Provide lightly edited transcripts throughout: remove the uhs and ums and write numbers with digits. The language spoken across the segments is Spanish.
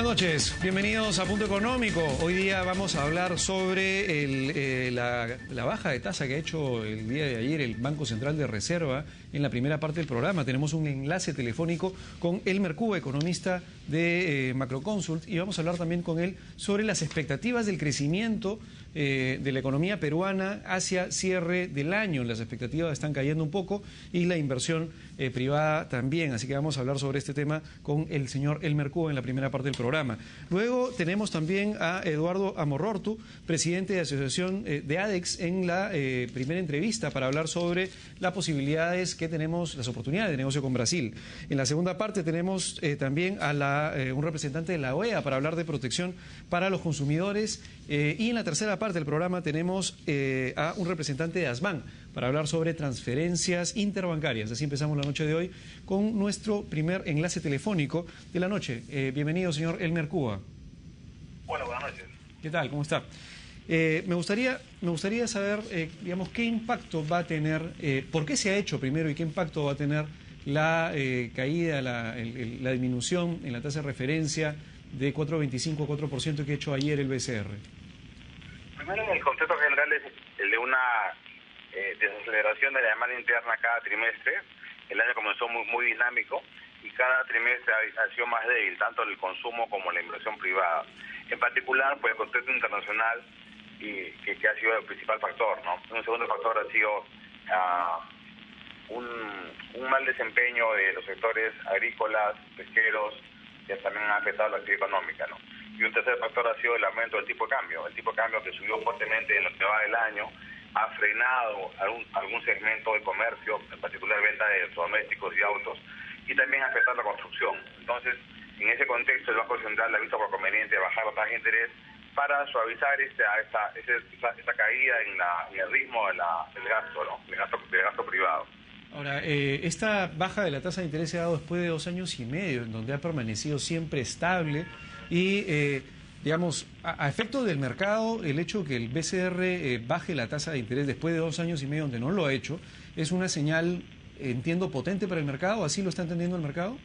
noches, bienvenidos a Punto Económico. Hoy día vamos a hablar sobre la baja de tasa que ha hecho el día de ayer el Banco Central de Reserva. En la primera parte del programa tenemos un enlace telefónico con Elmer Cuba, economista de Macroconsult, y vamos a hablar también con él sobre las expectativas del crecimiento de la economía peruana hacia cierre del año. Las expectativas están cayendo un poco y la inversión privada también, así que vamos a hablar sobre este tema con el señor Elmer Cuba en la primera parte del programa. Luego tenemos también a Eduardo Amorortu, presidente de Asociación de ADEX, en la primera entrevista para hablar sobre las posibilidades que tenemos, las oportunidades de negocio con Brasil. En la segunda parte tenemos también a un representante de la OEA para hablar de protección para los consumidores, y en la tercera parte del programa tenemos a un representante de ASBAN para hablar sobre transferencias interbancarias. Así empezamos la noche de hoy con nuestro primer enlace telefónico de la noche. Bienvenido, señor Elmer Cuba. Bueno, buenas noches. ¿Qué tal? ¿Cómo está? Me gustaría saber, digamos, qué impacto va a tener, por qué se ha hecho primero y qué impacto va a tener la caída, la disminución en la tasa de referencia de 4,25 a 4% que ha hecho ayer el BCR. Primero, el concepto general es el de una desaceleración de la demanda interna cada trimestre. El año comenzó muy dinámico y cada trimestre ha sido más débil, tanto el consumo como la inversión privada. En particular, pues el contexto internacional que ha sido el principal factor, ¿no? Un segundo factor ha sido un mal desempeño de los sectores agrícolas, pesqueros, que también ha afectado la actividad económica, ¿no? Y un tercer factor ha sido el aumento del tipo de cambio. El tipo de cambio, que subió fuertemente en lo que va del año, ha frenado algún segmento de comercio, en particular venta de electrodomésticos y autos, y también ha afectado la construcción. Entonces, en ese contexto, el Banco Central ha visto por conveniente bajar la tasa de interés para suavizar esta caída en el ritmo del gasto, ¿no? del gasto privado. Ahora, esta baja de la tasa de interés se ha dado después de 2 años y medio, en donde ha permanecido siempre estable y, digamos, a efecto del mercado, el hecho que el BCR baje la tasa de interés después de 2 años y medio donde no lo ha hecho, es una señal, entiendo, potente para el mercado. ¿Así lo está entendiendo el mercado?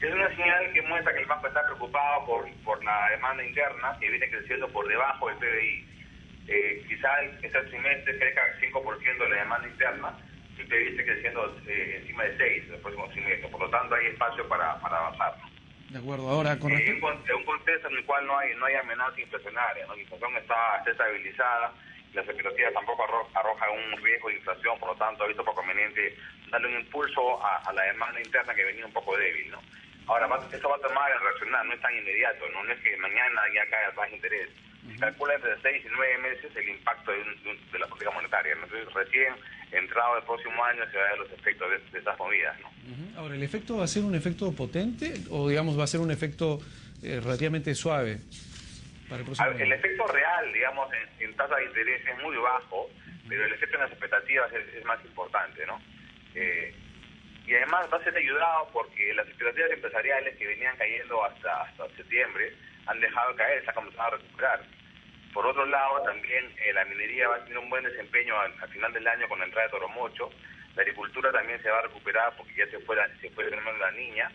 Es una señal que muestra que el banco está preocupado por la demanda interna, que viene creciendo por debajo del PBI. Quizá este trimestre crezca 5% de la demanda interna, el PBI esté creciendo encima de 6 el próximo trimestre. Por lo tanto, hay espacio para avanzar. De acuerdo. Ahora, con respecto... un contexto en el cual no hay amenaza inflacionaria, ¿no? La inflación está estabilizada, las expectativas tampoco arrojan un riesgo de inflación, por lo tanto, ha visto por conveniente darle un impulso a la demanda interna que venía un poco débil, ¿no? Ahora, esto va a tomar en reaccionar, no es tan inmediato, no es que mañana ya caiga la tasa de interés. Se calcula entre 6 y 9 meses el impacto de la política monetaria, ¿no? Entonces, recién entrado el próximo año se va a ver los efectos de estas movidas, ¿no? Ahora, ¿el efecto va a ser un efecto potente o, digamos, va a ser un efecto relativamente suave para el próximo año? El efecto real, digamos, en tasa de interés es muy bajo, pero el efecto en las expectativas es más importante, ¿no? Y además va a ser ayudado porque las expectativas empresariales que venían cayendo hasta septiembre han dejado de caer, se han comenzado a recuperar. Por otro lado, también la minería va a tener un buen desempeño al final del año con la entrada de Toromocho. La agricultura también se va a recuperar porque ya se fue el fenómeno de la Niña.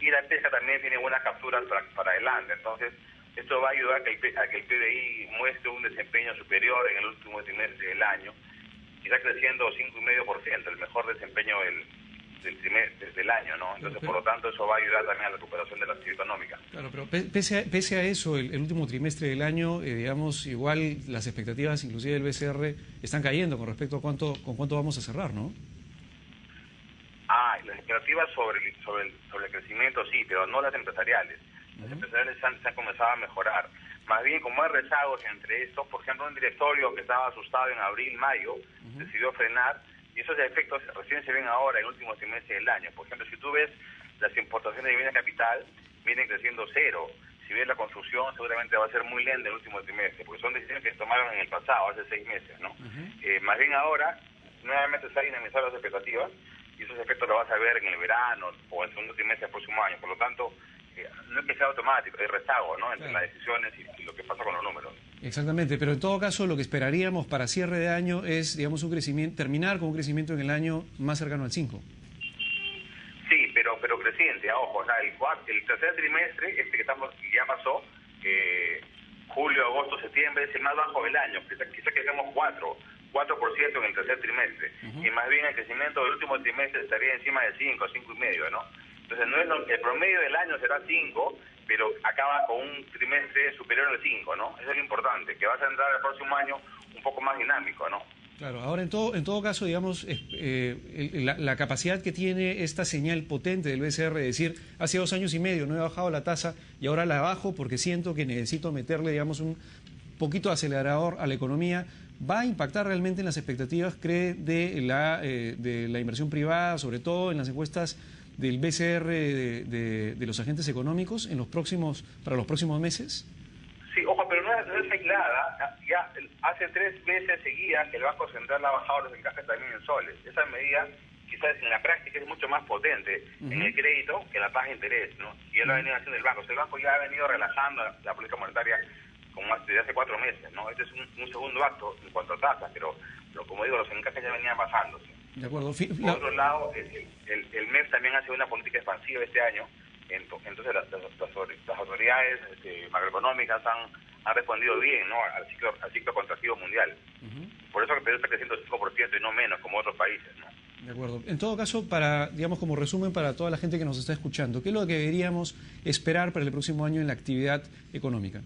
Y la pesca también tiene buenas capturas para adelante. Entonces, esto va a ayudar a que el PBI muestre un desempeño superior en el último trimestre del año. Y está creciendo 5,5%, el mejor desempeño del año, ¿no? Entonces, por lo tanto, eso va a ayudar también a la recuperación de la actividad económica. Claro, pero pese a eso, el último trimestre del año, digamos, igual las expectativas, inclusive del BCR, están cayendo con respecto a cuánto vamos a cerrar, ¿no? Las expectativas sobre el crecimiento sí, pero no las empresariales. Las empresariales se han comenzado a mejorar. Más bien, como hay rezagos entre estos, por ejemplo, un directorio que estaba asustado en abril, mayo, decidió frenar. Y esos efectos recién se ven ahora en el último trimestre del año. Por ejemplo, si tú ves las importaciones de bienes de capital, vienen creciendo 0. Si ves la construcción, seguramente va a ser muy lenta en el último trimestre, porque son decisiones que se tomaron en el pasado, hace 6 meses, ¿no? Más bien ahora, nuevamente se han dinamizado las expectativas, y esos efectos los vas a ver en el verano o en el segundo trimestre del próximo año. Por lo tanto, no es que sea automático, hay rezago, ¿no? Entre las decisiones y lo que pasa con los números. Exactamente, pero en todo caso lo que esperaríamos para cierre de año es, digamos, un crecimiento, terminar con un crecimiento en el año más cercano al 5. Sí, pero pero creciente, ojo, o sea, el tercer trimestre, que ya pasó, julio, agosto, septiembre, es el más bajo del año, quizá que hagamos 4% en el tercer trimestre, y más bien el crecimiento del último trimestre estaría encima de 5,5%, ¿no? Entonces el promedio del año será 5, pero acaba con un trimestre superior al 5, ¿no? Eso es lo importante, que vas a entrar el próximo año un poco más dinámico, ¿no? Claro, ahora en todo caso, digamos, la capacidad que tiene esta señal potente del BCR de decir, hace 2 años y medio no he bajado la tasa y ahora la bajo porque siento que necesito meterle, digamos, un poquito de acelerador a la economía, ¿va a impactar realmente en las expectativas, cree, de la inversión privada, sobre todo en las encuestas del BCR de los agentes económicos para los próximos meses? Sí, ojo, pero no es aislada. Ya hace 3 veces seguidas que el Banco Central ha bajado los encajes también en soles. Esa medida quizás en la práctica es mucho más potente en el crédito que en la tasa de interés, ¿no? Y ya lo ha venido haciendo el banco. O sea, el banco ya ha venido relajando la política monetaria desde hace 4 meses, ¿no? Este es un segundo acto en cuanto a tasas, pero como digo, los encajes ya venían bajándose. De acuerdo. Por otro lado, el MEF también hace una política expansiva este año. Entonces las autoridades macroeconómicas han respondido bien, ¿no?, al ciclo contractivo mundial. Por eso que Perú está creciendo 5% y no menos como otros países, ¿no? De acuerdo. En todo caso, digamos, como resumen para toda la gente que nos está escuchando, ¿qué es lo que deberíamos esperar para el próximo año en la actividad económica?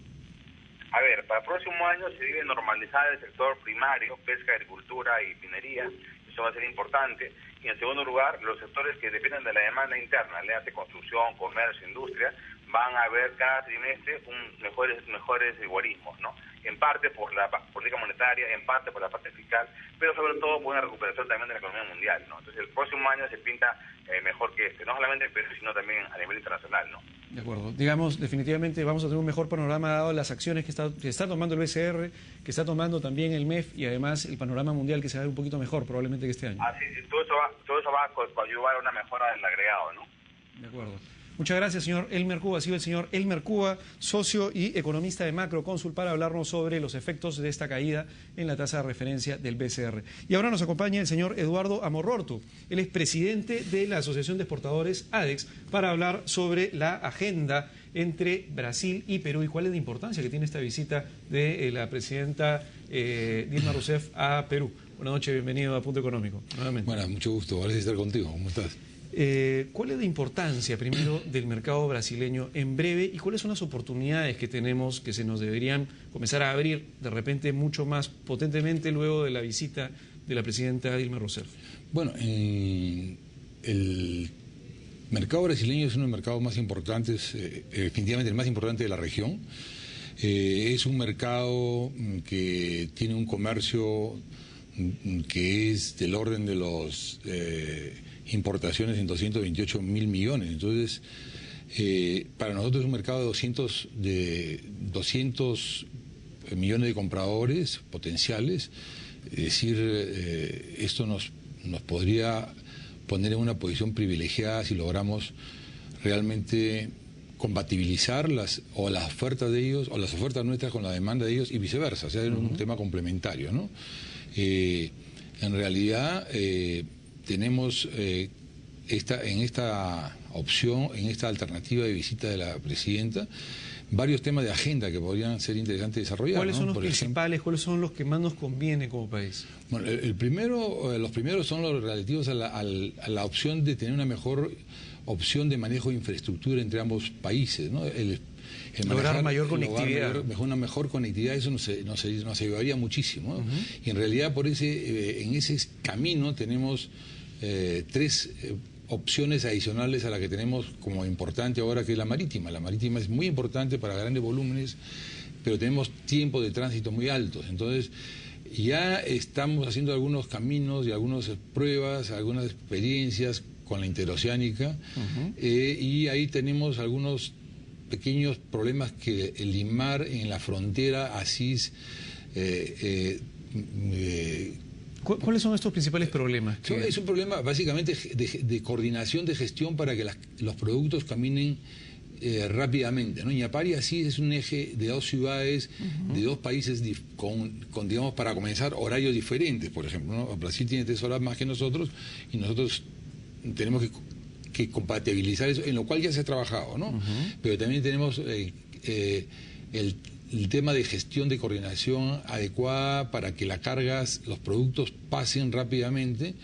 A ver, para el próximo año se debe normalizar el sector primario, pesca, agricultura y minería. Eso va a ser importante. Y en segundo lugar, los sectores que dependen de la demanda interna, le hace construcción, comercio, industria, van a ver cada trimestre mejores guarismos, ¿no? En parte por la política monetaria, en parte por la parte fiscal, pero sobre todo por una recuperación también de la economía mundial, ¿no? Entonces el próximo año se pinta mejor que no solamente en Perú, sino también a nivel internacional, ¿no? De acuerdo. Digamos, definitivamente vamos a tener un mejor panorama dado las acciones que está tomando el BCR, que está tomando también el MEF y además el panorama mundial que se va a ver un poquito mejor probablemente que este año. Sí, todo eso va a ayudar a una mejora del agregado, ¿no? De acuerdo. Muchas gracias, señor Elmer Cuba. Ha sido el señor Elmer Cuba, socio y economista de Macrocónsul, para hablarnos sobre los efectos de esta caída en la tasa de referencia del BCR. Y ahora nos acompaña el señor Eduardo Amororto. Él es presidente de la Asociación de Exportadores ADEX, para hablar sobre la agenda entre Brasil y Perú y cuál es la importancia que tiene esta visita de la presidenta Dilma Rousseff a Perú. Buenas noches, bienvenido a Punto Económico. Nuevamente. Bueno, mucho gusto, gracias por estar contigo. ¿Cómo estás? ¿Cuál es la importancia, primero, del mercado brasileño en breve y cuáles son las oportunidades que tenemos que se nos deberían comenzar a abrir de repente mucho más potentemente luego de la visita de la presidenta Dilma Rousseff? Bueno, el mercado brasileño es uno de los mercados más importantes, definitivamente el más importante de la región. Es un mercado que tiene un comercio que es del orden de los importaciones en 228 mil millones. Entonces, para nosotros es un mercado de 200 millones de compradores potenciales. Es decir, esto nos podría poner en una posición privilegiada si logramos realmente compatibilizar las ofertas de ellos o las ofertas nuestras con la demanda de ellos y viceversa, o sea, es un tema complementario, ¿no? En realidad tenemos en esta opción, en esta alternativa de visita de la presidenta, varios temas de agenda que podrían ser interesantes desarrollar. ¿Cuáles son los Por principales, ejemplo, cuáles son los que más nos conviene como país? Bueno, los primeros son los relativos a la opción de tener una mejor opción de manejo de infraestructura entre ambos países, ¿no? Lograr mayor conectividad. Una mejor conectividad, eso nos ayudaría muchísimo, ¿no? Y en realidad en ese camino tenemos 3 opciones adicionales a la que tenemos como importante ahora, que es la marítima. La marítima es muy importante para grandes volúmenes, pero tenemos tiempos de tránsito muy altos. Entonces, ya estamos haciendo algunos caminos y algunas pruebas, algunas experiencias con la interoceánica, y ahí tenemos algunos pequeños problemas que limar en la frontera Asís. ¿Cuáles son estos principales problemas? Es un problema básicamente de coordinación de gestión para que los productos caminen rápidamente, ¿no? Ñapar y Asís es un eje de 2 ciudades, de 2 países con, digamos, para comenzar, horarios diferentes, por ejemplo, ¿no? Brasil tiene 3 horas más que nosotros y nosotros tenemos que que compatibilizar eso, en lo cual ya se ha trabajado, ¿no? Pero también tenemos el tema de gestión de coordinación adecuada para que las cargas, los productos pasen rápidamente.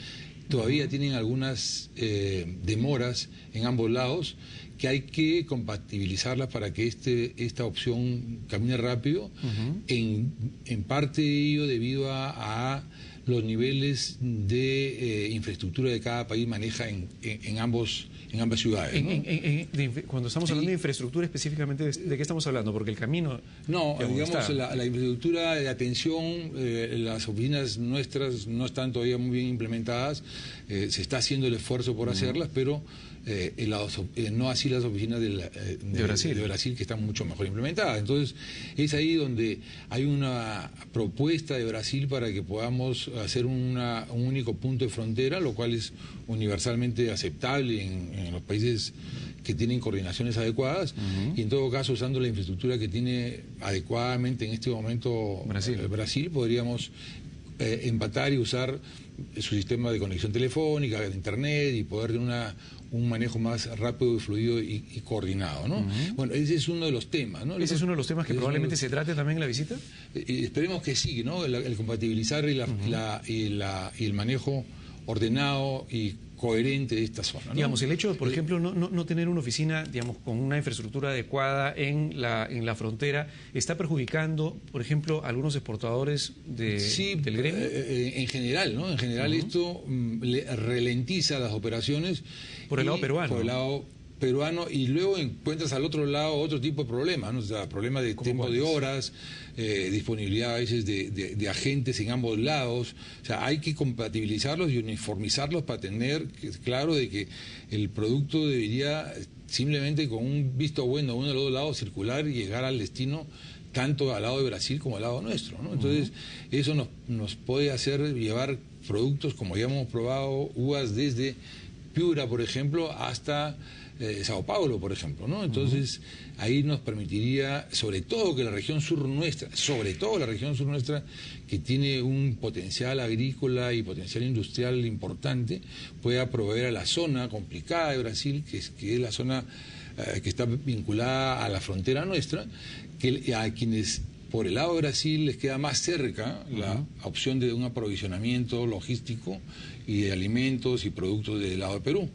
Todavía tienen algunas demoras en ambos lados que hay que compatibilizarlas para que esta opción camine rápido, en parte ello debido a los niveles de infraestructura de cada país maneja en ambas ciudades, ¿no? Cuando estamos hablando de infraestructura específicamente, ¿de qué estamos hablando? Porque el camino... No, digamos, la infraestructura de atención, las oficinas nuestras no están todavía muy bien implementadas, se está haciendo el esfuerzo por hacerlas, pero no así las oficinas de Brasil, que están mucho mejor implementadas. Entonces, es ahí donde hay una propuesta de Brasil para que podamos hacer un único punto de frontera, lo cual es universalmente aceptable en los países que tienen coordinaciones adecuadas, y en todo caso, usando la infraestructura que tiene adecuadamente en este momento Brasil podríamos empatar y usar su sistema de conexión telefónica, de internet, y poder tener un manejo más rápido y fluido y coordinado, ¿no? Bueno, ese es uno de los temas, ¿no? ¿Ese es uno de los temas que probablemente se trate también en la visita? Esperemos que sí, ¿no? El compatibilizar y el manejo ordenado y coherente de esta zona, ¿no? Digamos, el hecho de, por ejemplo, no tener una oficina, digamos, con una infraestructura adecuada en la frontera, ¿está perjudicando, por ejemplo, a algunos exportadores del gremio? En general, ¿no? En general esto ralentiza las operaciones. Por el lado peruano. Por el lado peruano, y luego encuentras al otro lado otro tipo de problemas, ¿no? O sea, problemas de tiempo de horas, disponibilidad a veces de agentes en ambos lados. O sea, hay que compatibilizarlos y uniformizarlos para tener claro de que el producto debería simplemente con un visto bueno de uno de los dos lados circular y llegar al destino, tanto al lado de Brasil como al lado nuestro, ¿no? Entonces, eso nos puede hacer llevar productos, como ya hemos probado, uvas desde Piura, por ejemplo, hasta Sao Paulo, por ejemplo, ¿no? Entonces, ahí nos permitiría, sobre todo que la región sur nuestra, que tiene un potencial agrícola y potencial industrial importante, pueda proveer a la zona complicada de Brasil, que es la zona que está vinculada a la frontera nuestra, que a quienes por el lado de Brasil les queda más cerca la opción de un aprovisionamiento logístico y de alimentos y productos del lado de Perú.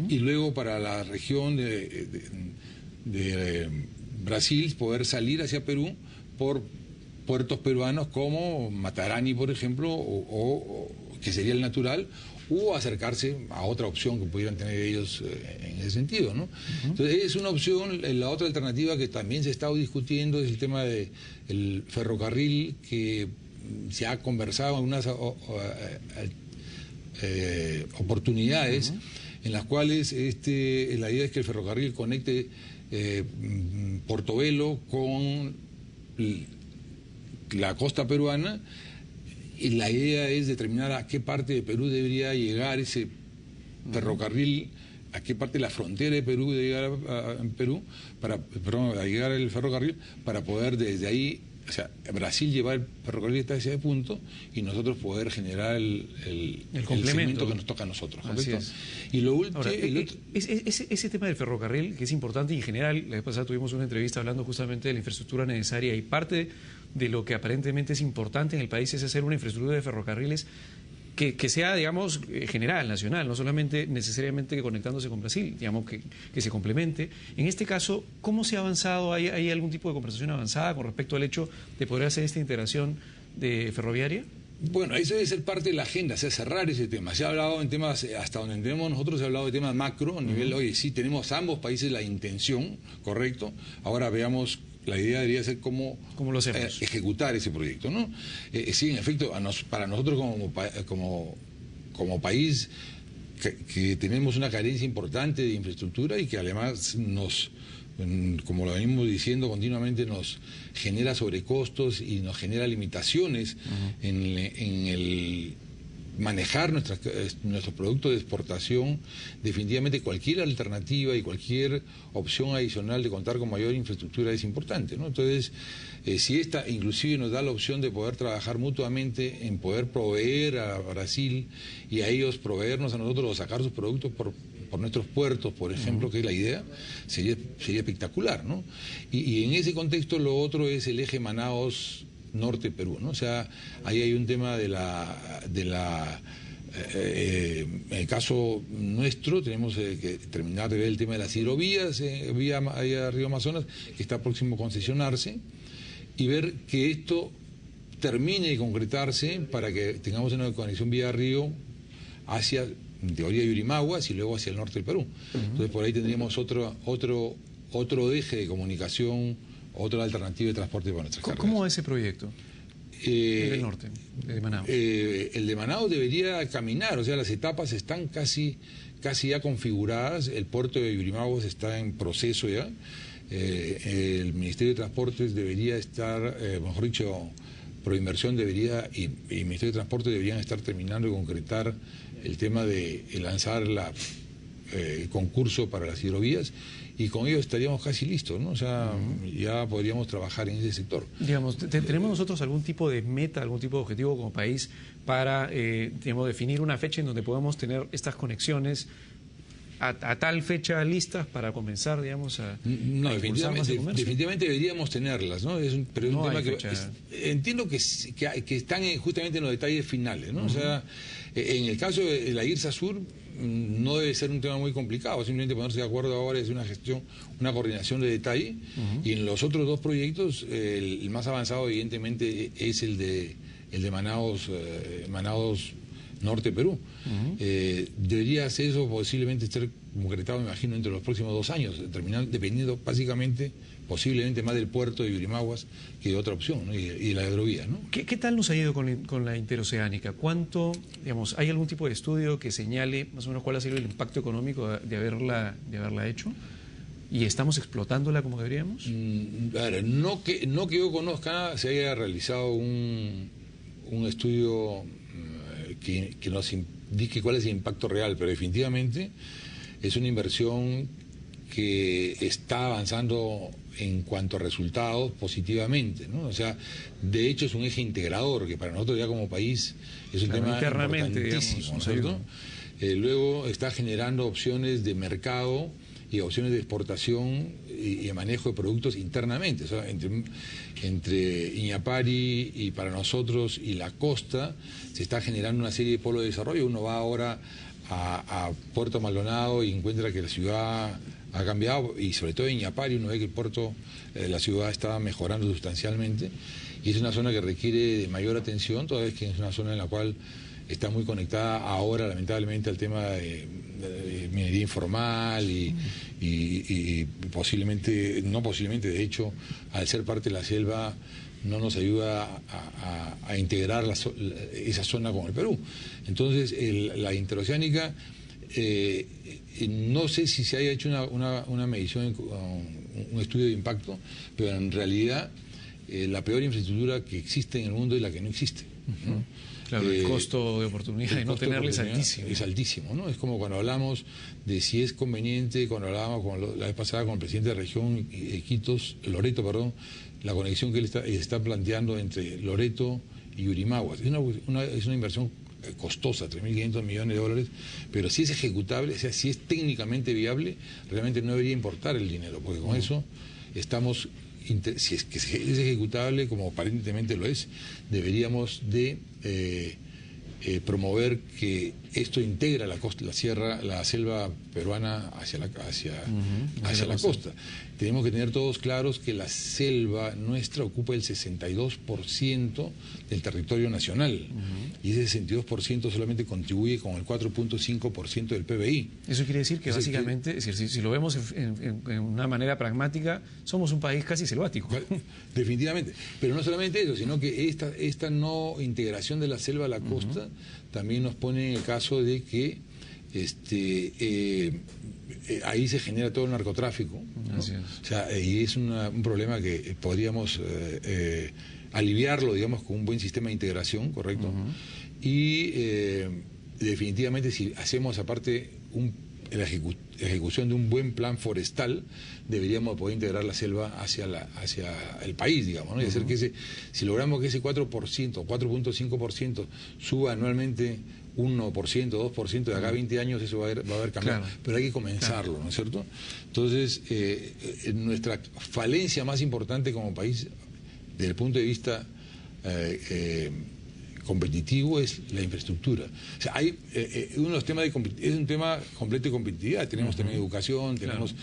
Y luego para la región de Brasil poder salir hacia Perú por puertos peruanos como Matarani, por ejemplo, o que sería el natural, o acercarse a otra opción que pudieran tener ellos en ese sentido, ¿no? Entonces es una opción. La otra alternativa que también se ha estado discutiendo es el tema del ferrocarril, que se ha conversado en unas oportunidades en las cuales la idea es que el ferrocarril conecte Portobelo con la costa peruana, y la idea es determinar a qué parte de Perú debería llegar ese ferrocarril, a qué parte de la frontera de Perú debe llegar a Perú, a llegar el ferrocarril, para poder desde ahí, o sea, Brasil llevar el ferrocarril hasta ese punto y nosotros poder generar el segmento que nos toca a nosotros. Así es. Y lo último... Ese tema del ferrocarril, que es importante, y en general, la vez pasada tuvimos una entrevista hablando justamente de la infraestructura necesaria, y parte de lo que aparentemente es importante en el país es hacer una infraestructura de ferrocarriles que sea, digamos, general, nacional, no solamente necesariamente conectándose con Brasil, digamos, que se complemente. En este caso, ¿cómo se ha avanzado? ¿Hay algún tipo de conversación avanzada con respecto al hecho de poder hacer esta integración ferroviaria? Bueno, eso debe ser parte de la agenda, o sea, cerrar ese tema. Se ha hablado en temas, hasta donde entendemos nosotros, se ha hablado de temas macro, a nivel, oye, sí, tenemos ambos países la intención, correcto, ahora veamos. La idea debería ser cómo lo hacemos, ejecutar ese proyecto, ¿no? Sí, en efecto, para nosotros como país que tenemos una carencia importante de infraestructura y que además como lo venimos diciendo continuamente, nos genera sobrecostos y nos genera limitaciones en el manejar nuestros productos de exportación. Definitivamente cualquier alternativa y cualquier opción adicional de contar con mayor infraestructura es importante, ¿no? Entonces, si esta inclusive nos da la opción de poder trabajar mutuamente en poder proveer a Brasil y a ellos proveernos a nosotros o sacar sus productos por nuestros puertos, por ejemplo, que es la idea, sería espectacular, ¿no? Y en ese contexto lo otro es el eje Manaos Norte Perú, ¿no? O sea, ahí hay un tema en el caso nuestro tenemos que terminar de ver el tema de las hidrovías, vía Río Amazonas, que está próximo a concesionarse, y ver que esto termine de concretarse para que tengamos una conexión vía río hacia, en teoría, Yurimaguas y luego hacia el norte del Perú. Entonces por ahí tendríamos otro eje de comunicación, otra alternativa de transporte para nuestras cargas. ¿Cómo va ese proyecto? El del norte, el de Manaos. El de Manaos debería caminar, o sea, las etapas están casi ya configuradas, el puerto de Yurimaguas está en proceso ya, el Ministerio de Transportes debería estar, mejor dicho, Proinversión debería y el Ministerio de Transportes deberían estar terminando de concretar el tema de lanzar el concurso para las hidrovías, y con ello estaríamos casi listos, ¿no? O sea, ya podríamos trabajar en ese sector. Digamos, ¿tenemos nosotros algún tipo de meta, algún tipo de objetivo como país para, digamos, definir una fecha en donde podamos tener estas conexiones a tal fecha listas para comenzar, digamos, a impulsar más el comercio? Definitivamente deberíamos tenerlas, ¿no? Pero es un tema que entiendo que están justamente en los detalles finales, ¿no? O sea, en el caso de la IRSA Sur no debe ser un tema muy complicado, simplemente ponerse de acuerdo ahora es una gestión, una coordinación de detalle, y en los otros dos proyectos el más avanzado evidentemente es el de Manaos Norte Perú. Debería ser eso posiblemente estar concretado, me imagino, entre los próximos 2 años, dependiendo básicamente, posiblemente más del puerto de Yurimaguas que de otra opción, ¿no? y la hidrovía, ¿no? ¿Qué tal nos ha ido con la interoceánica? ¿Cuánto, digamos, hay algún tipo de estudio que señale más o menos cuál ha sido el impacto económico de haberla hecho? ¿Y estamos explotándola como deberíamos? No que yo conozca se haya realizado un estudio que nos indique cuál es el impacto real, pero definitivamente es una inversión que está avanzando en cuanto a resultados positivamente, ¿no? O sea, de hecho es un eje integrador que para nosotros ya como país es un tema importantísimo, ¿no es cierto? Luego está generando opciones de mercado y opciones de exportación y de manejo de productos internamente. O sea, entre Iñapari y para nosotros y la costa se está generando una serie de polos de desarrollo. Uno va ahora a Puerto Maldonado y encuentra que la ciudad ha cambiado, y sobre todo en Iñapari uno ve que el puerto, la ciudad está mejorando sustancialmente, y es una zona que requiere de mayor atención, toda vez que es una zona en la cual está muy conectada ahora lamentablemente al tema de minería informal y posiblemente, no posiblemente, de hecho, al ser parte de la selva no nos ayuda a integrar esa zona con el Perú. Entonces, la interoceánica, no sé si se haya hecho una medición, un estudio de impacto, pero en realidad la peor infraestructura que existe en el mundo es la que no existe, ¿no? Claro, el costo de oportunidad de no tenerla es altísimo. Es altísimo, ¿no? Es como cuando hablamos de si es conveniente, cuando hablábamos la vez pasada con el presidente de la región Loreto, la conexión que él está planteando entre Loreto y Yurimaguas. Es una inversión costosa, 3.500 millones de dólares, pero si es ejecutable, o sea, si es técnicamente viable, realmente no debería importar el dinero, porque con eso estamos, si es que es ejecutable, como aparentemente lo es, deberíamos de promover que esto integra la costa, la selva peruana hacia la costa. Tenemos que tener todos claros que la selva nuestra ocupa el 62% del territorio nacional, y ese 62% solamente contribuye con el 4.5% del PBI. Eso quiere decir que básicamente, es decir, si lo vemos en una manera pragmática, somos un país casi selvático. Definitivamente, pero no solamente eso, sino que esta no integración de la selva a la costa también nos pone en el caso de que ahí se genera todo el narcotráfico, ¿no? Así es. O sea, y es un problema que podríamos aliviarlo, digamos, con un buen sistema de integración, ¿correcto? Y definitivamente si hacemos aparte la ejecución de un buen plan forestal, deberíamos poder integrar la selva hacia el país, digamos, ¿no? Y hacer que si logramos que ese 4%, 4.5% suba anualmente 1%, 2%, de acá a 20 años eso va a haber cambiado. Claro. Pero hay que comenzarlo, ¿no es cierto? Entonces, nuestra falencia más importante como país, desde el punto de vista competitivo, es la infraestructura. O sea, hay uno de los temas es un tema completo de competitividad. Tenemos también educación, tenemos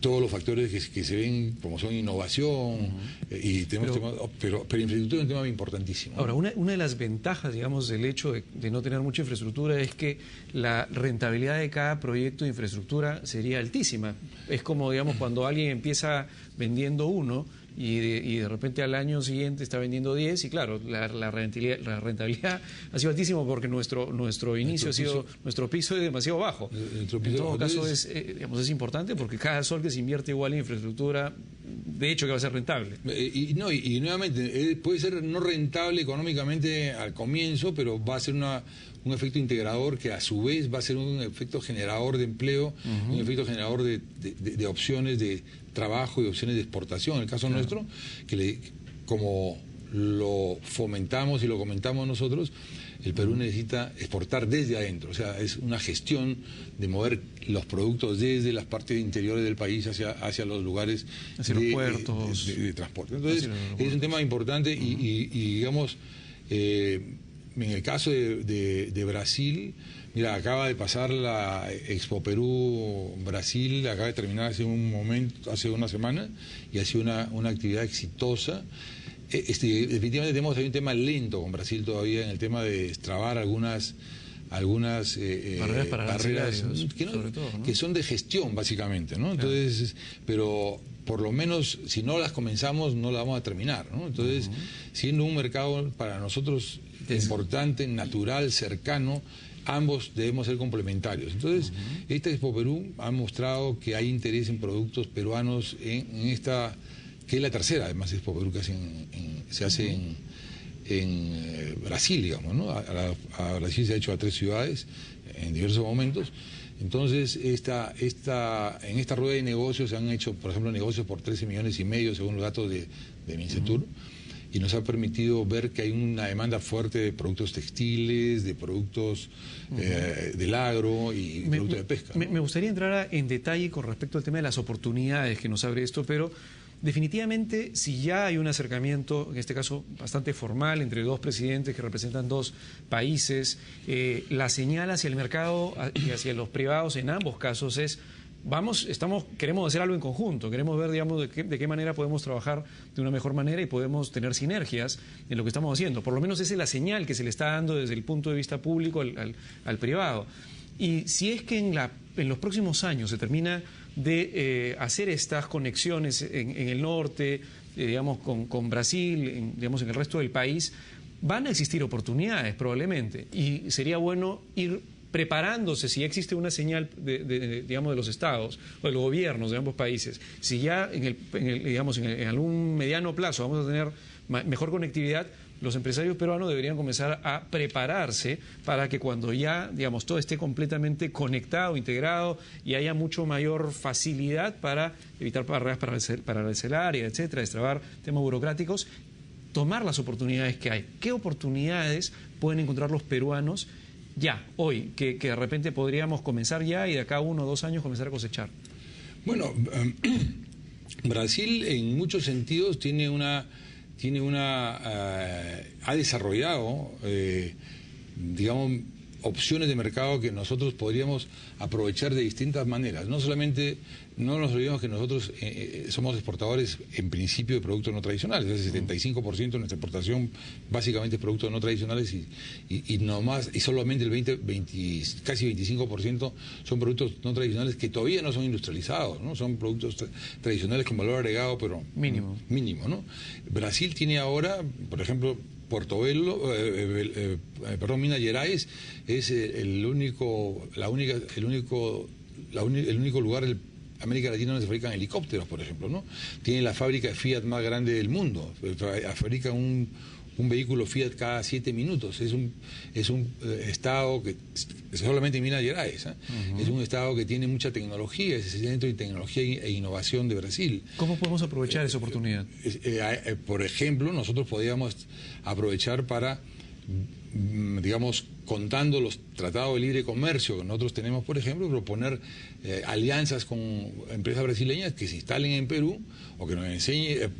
todos los factores que se ven como son innovación, y tenemos pero infraestructura es un tema importantísimo. Ahora, una de las ventajas, digamos, del hecho de no tener mucha infraestructura es que la rentabilidad de cada proyecto de infraestructura sería altísima. Es como, digamos, cuando alguien empieza vendiendo uno y de repente al año siguiente está vendiendo 10, y claro, la rentabilidad ha sido altísima porque nuestro inicio ha sido, nuestro piso es demasiado bajo. En todo caso es importante porque cada sol que se invierte igual en infraestructura, de hecho que va a ser rentable. Y nuevamente, puede ser no rentable económicamente al comienzo, pero va a ser un efecto integrador que a su vez va a ser un efecto generador de empleo, un efecto generador de opciones de trabajo y opciones de exportación. En el caso nuestro, como lo fomentamos y lo comentamos nosotros, el Perú necesita exportar desde adentro. O sea, es una gestión de mover los productos desde las partes interiores del país hacia los lugares, hacia los puertos de transporte. Entonces, es un tema importante y digamos, en el caso de Brasil, mira, acaba de pasar la Expo Perú Brasil, acaba de terminar hace una semana, y ha sido una actividad exitosa. Definitivamente tenemos ahí un tema lento con Brasil todavía en el tema de destrabar algunas barreras que son de gestión básicamente, ¿no? Entonces, pero por lo menos si no las comenzamos no las vamos a terminar, ¿no? Entonces, siendo un mercado para nosotros importante, natural, cercano, ambos debemos ser complementarios. Entonces, esta Expo Perú ha mostrado que hay interés en productos peruanos en esta, que es la tercera, además, Expo Perú que se hace en Brasil, digamos, ¿no? A Brasil se ha hecho a 3 ciudades en diversos momentos. Entonces, en esta rueda de negocios se han hecho, por ejemplo, negocios por 13,5 millones según los datos de Mincetur. Y nos ha permitido ver que hay una demanda fuerte de productos textiles, de productos del agro y productos de pesca, ¿no? Me gustaría entrar en detalle con respecto al tema de las oportunidades que nos abre esto, pero definitivamente si ya hay un acercamiento, en este caso bastante formal, entre dos presidentes que representan dos países, la señal hacia el mercado y hacia los privados en ambos casos es: queremos hacer algo en conjunto, queremos ver, digamos, de qué manera podemos trabajar de una mejor manera y podemos tener sinergias en lo que estamos haciendo. Por lo menos esa es la señal que se le está dando desde el punto de vista público al privado. Y si es que en los próximos años se termina de hacer estas conexiones en el norte, digamos, con Brasil, digamos, en el resto del país, van a existir oportunidades probablemente. Y sería bueno ir preparándose, si existe una señal digamos, de los estados o de los gobiernos de ambos países, si ya en algún mediano plazo vamos a tener mejor conectividad, los empresarios peruanos deberían comenzar a prepararse para que cuando ya, digamos, todo esté completamente conectado, integrado, y haya mucho mayor facilidad para evitar barreras para arancelaria, etcétera, destrabar temas burocráticos, tomar las oportunidades que hay. ¿Qué oportunidades pueden encontrar los peruanos ya, hoy, que de repente podríamos comenzar ya y de acá a 1 o 2 años comenzar a cosechar? Bueno, Brasil en muchos sentidos ha desarrollado, digamos, opciones de mercado que nosotros podríamos aprovechar de distintas maneras. No nos olvidemos que nosotros somos exportadores en principio de productos no tradicionales. El 75% de nuestra exportación básicamente es productos no tradicionales y solamente casi 25% son productos no tradicionales que todavía no son industrializados, ¿no? Son productos tradicionales con valor agregado, pero mínimo, ¿no? Brasil tiene ahora, por ejemplo, Minas Gerais es el único lugar de América Latina donde se fabrican helicópteros, por ejemplo, ¿no? Tiene la fábrica de Fiat más grande del mundo, fabrica un vehículo Fiat cada 7 minutos. Es un estado que, solamente Minas Gerais, es un estado que tiene mucha tecnología, es el centro de tecnología e innovación de Brasil. ¿Cómo podemos aprovechar esa oportunidad? Por ejemplo, nosotros podríamos aprovechar para digamos, contando los tratados de libre comercio que nosotros tenemos, por ejemplo, proponer alianzas con empresas brasileñas que se instalen en Perú o que nos enseñen,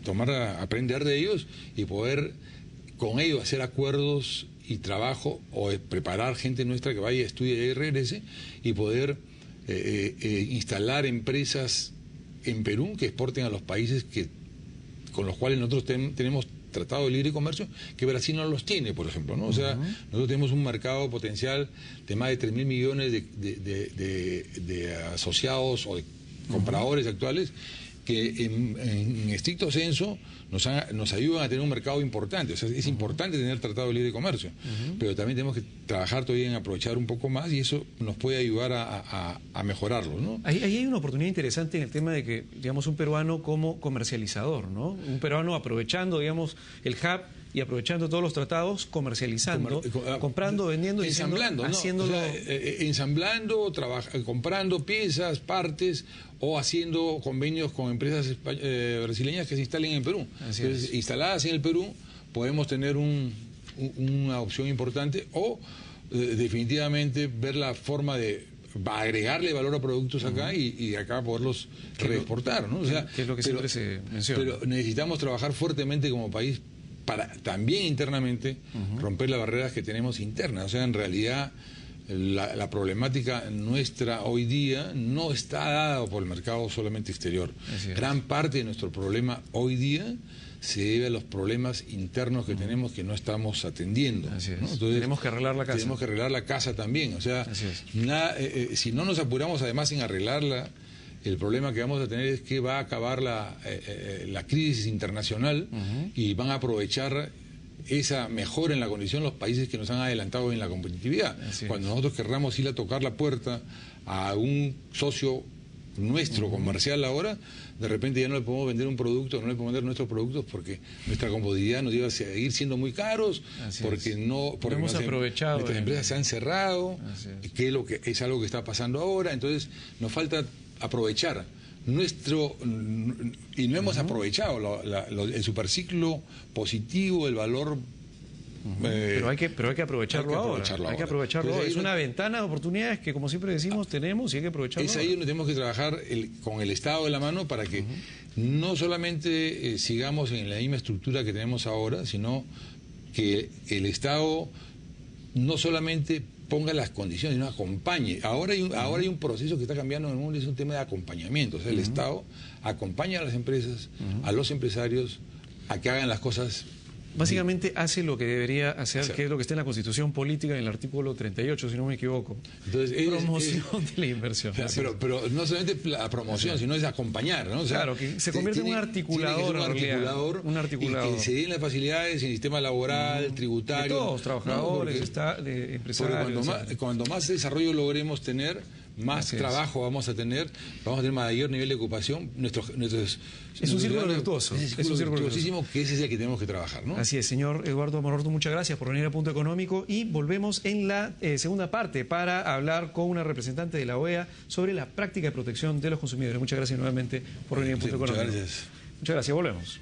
aprender de ellos y poder con ellos hacer acuerdos y trabajo o preparar gente nuestra que vaya, estudie y regrese y poder instalar empresas en Perú que exporten a los países con los cuales nosotros tenemos tratado de libre comercio, que Brasil no los tiene, por ejemplo, ¿no? O sea, nosotros tenemos un mercado potencial de más de 3.000 millones de asociados o de compradores actuales que en estricto senso nos ayudan a tener un mercado importante. O sea, es importante tener tratado de libre comercio, pero también tenemos que trabajar todavía en aprovechar un poco más y eso nos puede ayudar a mejorarlo, ¿no? Ahí hay una oportunidad interesante en el tema de que, digamos, un peruano como comercializador, ¿no? Un peruano aprovechando, digamos, el hub y aprovechando todos los tratados, comercializando, comprando, vendiendo y ensamblando, haciéndolo. O sea, ensamblando, comprando piezas, partes o haciendo convenios con empresas brasileñas que se instalen en Perú. Entonces, instaladas en el Perú, podemos tener una opción importante o definitivamente ver la forma de agregarle valor a productos acá y acá poderlos reexportar, ¿no? O sea, que es lo que siempre se menciona. Pero necesitamos trabajar fuertemente como país para también internamente romper las barreras que tenemos internas. O sea, en realidad la problemática nuestra hoy día no está dada por el mercado solamente exterior. Gran parte de nuestro problema hoy día se debe a los problemas internos que tenemos que no estamos atendiendo, ¿no? Entonces, tenemos que arreglar la casa. Tenemos que arreglar la casa también. O sea, si no nos apuramos además en arreglarla, el problema que vamos a tener es que va a acabar la crisis internacional y van a aprovechar esa mejora en la condición los países que nos han adelantado en la competitividad. Cuando nosotros querramos ir a tocar la puerta a un socio nuestro comercial ahora, de repente ya no le podemos vender un producto, no le podemos vender nuestros productos porque nuestra competitividad nos lleva a seguir siendo muy caros, porque hemos aprovechado nuestras empresas se han cerrado, que es algo que está pasando ahora, entonces nos falta aprovechar y no hemos aprovechado el superciclo positivo, el valor. Pero hay que aprovecharlo ahora. Hay que aprovecharlo ahora. Es una ventana de oportunidades que, como siempre decimos, tenemos y hay que aprovecharlo. Es ahí donde tenemos que trabajar con el Estado de la mano para que no solamente sigamos en la misma estructura que tenemos ahora, sino que el Estado no solamente ponga las condiciones, sino acompañe. Ahora hay un proceso que está cambiando en el mundo, es un tema de acompañamiento. O sea, el Estado acompaña a las empresas, a los empresarios, a que hagan las cosas. Básicamente hace lo que debería hacer, que es lo que está en la Constitución Política, en el artículo 38, si no me equivoco. Entonces, promoción de la inversión. Pero no solamente la promoción, sino es acompañar, ¿no? O sea, claro, que se convierte en un articulador. Un articulador. Y que se den las facilidades en el sistema laboral, tributario. De todos, trabajadores, de empresarios. Porque cuando más desarrollo logremos tener, más trabajo vamos a tener mayor nivel de ocupación. Es un círculo virtuoso. Es un círculo virtuosísimo que ese es el que tenemos que trabajar, ¿no? Así es, señor Eduardo Amororto, muchas gracias por venir a Punto Económico y volvemos en la segunda parte para hablar con una representante de la OEA sobre la práctica de protección de los consumidores. Muchas gracias nuevamente por venir a Punto Económico. Muchas gracias. Muchas gracias, volvemos.